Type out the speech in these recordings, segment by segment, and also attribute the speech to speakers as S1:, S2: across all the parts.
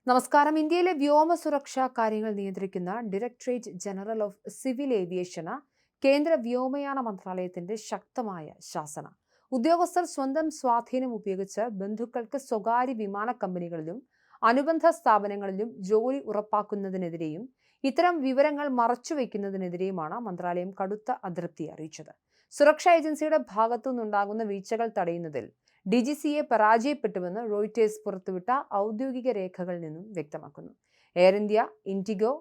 S1: നമസ്കാരം. ഇന്ത്യയിലെ വ്യോമ സുരക്ഷാ കാര്യങ്ങൾ നിയന്ത്രിക്കുന്ന directorate general of civil aviation കേന്ദ്ര വ്യോമയാന മന്ത്രാലയത്തിന്റെ ശക്തമായ ശാസന. ഉദ്യോഗസ്ഥർ സ്വന്തം സ്വാധീനം ഉപയോഗിച്ച് ബന്ധുക്കൾക്ക് സ്വകാര്യ വിമാന കമ്പനികളിലും അനുബന്ധ സ്ഥാപനങ്ങളിലും ജോലി ഉറപ്പാക്കുന്നതിനെതിരെയും ഇത്തരം വിവരങ്ങൾ മറച്ചുവെക്കുന്നതിനെതിരെയുമാണ് മന്ത്രാലയം കടുത്ത അതൃപ്തി അറിയിച്ചത്. സുരക്ഷാ ഏജൻസിയുടെ ഭാഗത്തുനിന്നുണ്ടാകുന്ന വീഴ്ചകൾ തടയുന്നതിൽ DGCA പരാജയപ്പെട്ടുവെന്ന് റോയിറ്റേഴ്സ് പുറത്തുവിട്ട ഔദ്യോഗിക രേഖകളിൽ നിന്നും വ്യക്തമാക്കുന്നു. എയർ ഇന്ത്യ, ഇൻഡിഗോ,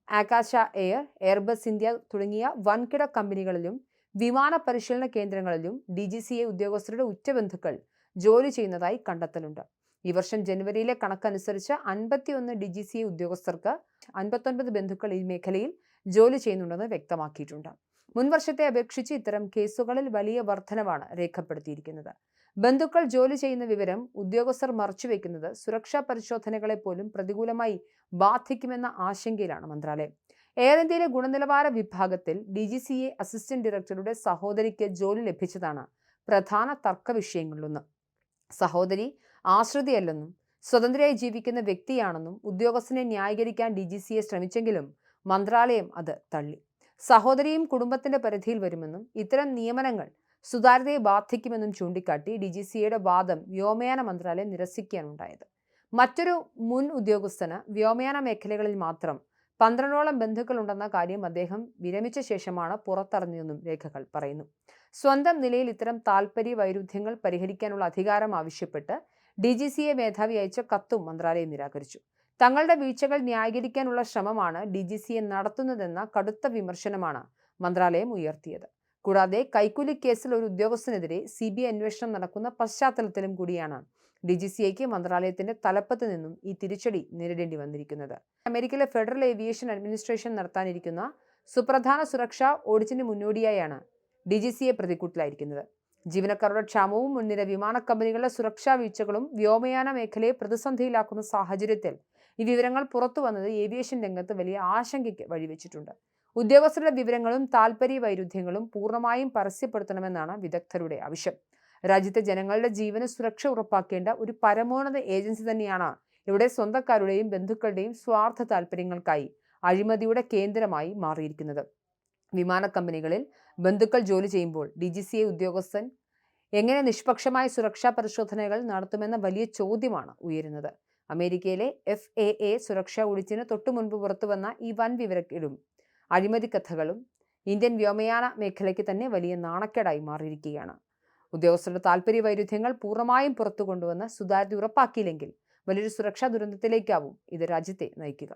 S1: ആകാശ എയർ, എയർബസ് ഇന്ത്യ തുടങ്ങിയ വൻകിട കമ്പനികളിലും വിമാന പരിശീലന കേന്ദ്രങ്ങളിലും DGCA ഉദ്യോഗസ്ഥരുടെ ഉറ്റബന്ധുക്കൾ ജോലി ചെയ്യുന്നതായി കണ്ടെത്തലുണ്ട്. ഈ വർഷം ജനുവരിയിലെ കണക്കനുസരിച്ച് 51 DGCA ഉദ്യോഗസ്ഥർക്ക് 59 ബന്ധുക്കൾ ഈ മേഖലയിൽ ജോലി ചെയ്യുന്നുണ്ടെന്ന് വ്യക്തമാക്കിയിട്ടുണ്ട്. മുൻവർഷത്തെ അപേക്ഷിച്ച് ഇത്തരം കേസുകളിൽ വലിയ വർധനവാണ് രേഖപ്പെടുത്തിയിരിക്കുന്നത്. ബന്ധുക്കൾ ജോലി ചെയ്യുന്ന വിവരം ഉദ്യോഗസ്ഥർ മറച്ചുവെക്കുന്നത് സുരക്ഷാ പരിശോധനകളെ പോലും പ്രതികൂലമായി ബാധിക്കുമെന്ന ആശങ്കയിലാണ് മന്ത്രാലയം. എയർ ഇന്ത്യയിലെ ഗുണനിലവാര വിഭാഗത്തിൽ DGCA അസിസ്റ്റന്റ് ഡയറക്ടറുടെ സഹോദരിക്ക് ജോലി ലഭിച്ചതാണ് പ്രധാന തർക്ക വിഷയങ്ങളിലൊന്ന്. സഹോദരി ആശ്രിതയല്ലെന്നും സ്വതന്ത്രയായി ജീവിക്കുന്ന വ്യക്തിയാണെന്നും ഉദ്യോഗസ്ഥനെ ന്യായീകരിക്കാൻ DGCA ശ്രമിച്ചെങ്കിലും മന്ത്രാലയം അത് തള്ളി. സഹോദരിയും കുടുംബത്തിന്റെ പരിധിയിൽ വരുമെന്നും ഇത്തരം നിയമനങ്ങൾ സുതാര്യതയെ ബാധിക്കുമെന്നും ചൂണ്ടിക്കാട്ടി DGCAയുടെ വാദം വ്യോമയാന മന്ത്രാലയം നിരസിക്കുകയാണുണ്ടായത്. മറ്റൊരു മുൻ ഉദ്യോഗസ്ഥന് വ്യോമയാന മേഖലകളിൽ മാത്രം 12ഓളം ബന്ധുക്കളുണ്ടെന്ന കാര്യം അദ്ദേഹം വിരമിച്ച ശേഷമാണ് പുറത്തറിഞ്ഞതെന്നും രേഖകൾ പറയുന്നു. സ്വന്തം നിലയിൽ ഇത്തരം താൽപര്യ വൈരുദ്ധ്യങ്ങൾ പരിഹരിക്കാനുള്ള അധികാരം ആവശ്യപ്പെട്ട് DGCA മേധാവി അയച്ച കത്തും മന്ത്രാലയം നിരാകരിച്ചു. തങ്ങളുടെ വീഴ്ചകൾ ന്യായീകരിക്കാനുള്ള ശ്രമമാണ് DGCA നടത്തുന്നതെന്ന കടുത്ത വിമർശനമാണ് മന്ത്രാലയം ഉയർത്തിയത്. കൂടാതെ കൈക്കൂലി കേസിൽ ഒരു ഉദ്യോഗസ്ഥനെതിരെ CBI അന്വേഷണം നടക്കുന്ന പശ്ചാത്തലത്തിലും കൂടിയാണ് DGCAയ്ക്ക് മന്ത്രാലയത്തിന്റെ തലപ്പത്ത് നിന്നും ഈ തിരിച്ചടി നേരിടേണ്ടി വന്നിരിക്കുന്നത്. അമേരിക്കയിലെ ഫെഡറൽ ഏവിയേഷൻ അഡ്മിനിസ്ട്രേഷൻ നടത്താനിരിക്കുന്ന സുപ്രധാന സുരക്ഷാ ഓഡിറ്റിന് മുന്നോടിയായാണ് DGCA പ്രതിക്കൂട്ടിലായിരിക്കുന്നത്. ജീവനക്കാരുടെ ക്ഷാമവും മുൻനിര വിമാന കമ്പനികളുടെ സുരക്ഷാ വീഴ്ചകളും വ്യോമയാന മേഖലയെ പ്രതിസന്ധിയിലാക്കുന്ന സാഹചര്യത്തിൽ ഈ വിവരങ്ങൾ പുറത്തു വന്നത് ഏവിയേഷൻ രംഗത്ത് വലിയ ആശങ്കയ്ക്ക് വഴിവെച്ചിട്ടുണ്ട്. ഉദ്യോഗസ്ഥരുടെ വിവരങ്ങളും താൽപര്യ വൈരുദ്ധ്യങ്ങളും പൂർണ്ണമായും പരസ്യപ്പെടുത്തണമെന്നാണ് വിദഗ്ധരുടെ ആവശ്യം. രാജ്യത്തെ ജനങ്ങളുടെ ജീവന് സുരക്ഷ ഉറപ്പാക്കേണ്ട ഒരു പരമോന്നത ഏജൻസി തന്നെയാണ് ഇവിടെ സ്വന്തക്കാരുടെയും ബന്ധുക്കളുടെയും സ്വാർത്ഥ താൽപര്യങ്ങൾക്കായി അഴിമതിയുടെ കേന്ദ്രമായി മാറിയിരിക്കുന്നത്. വിമാന കമ്പനികളിൽ ബന്ധുക്കൾ ജോലി ചെയ്യുമ്പോൾ DGCA ഉദ്യോഗസ്ഥൻ എങ്ങനെ നിഷ്പക്ഷമായ സുരക്ഷാ പരിശോധനകൾ നടത്തുമെന്ന വലിയ ചോദ്യമാണ് ഉയരുന്നത്. അമേരിക്കയിലെ FAA സുരക്ഷാ ഓഡിറ്റിന് തൊട്ടുമുൻപ് പുറത്തുവന്ന ഈ വൻ വിവരക്കേടും അഴിമതി കഥകളും ഇന്ത്യൻ വ്യോമയാന മേഖലയ്ക്ക് തന്നെ വലിയ നാണക്കേടായി മാറിയിരിക്കുകയാണ്. ഉദ്യോഗസ്ഥരുടെ താൽപര്യ വൈരുദ്ധ്യങ്ങൾ പൂർണ്ണമായും പുറത്തു കൊണ്ടുവന്ന് സുതാര്യത ഉറപ്പാക്കിയില്ലെങ്കിൽ വലിയൊരു സുരക്ഷാ ദുരന്തത്തിലേക്കാവും ഇത് രാജ്യത്തെ നയിക്കുക.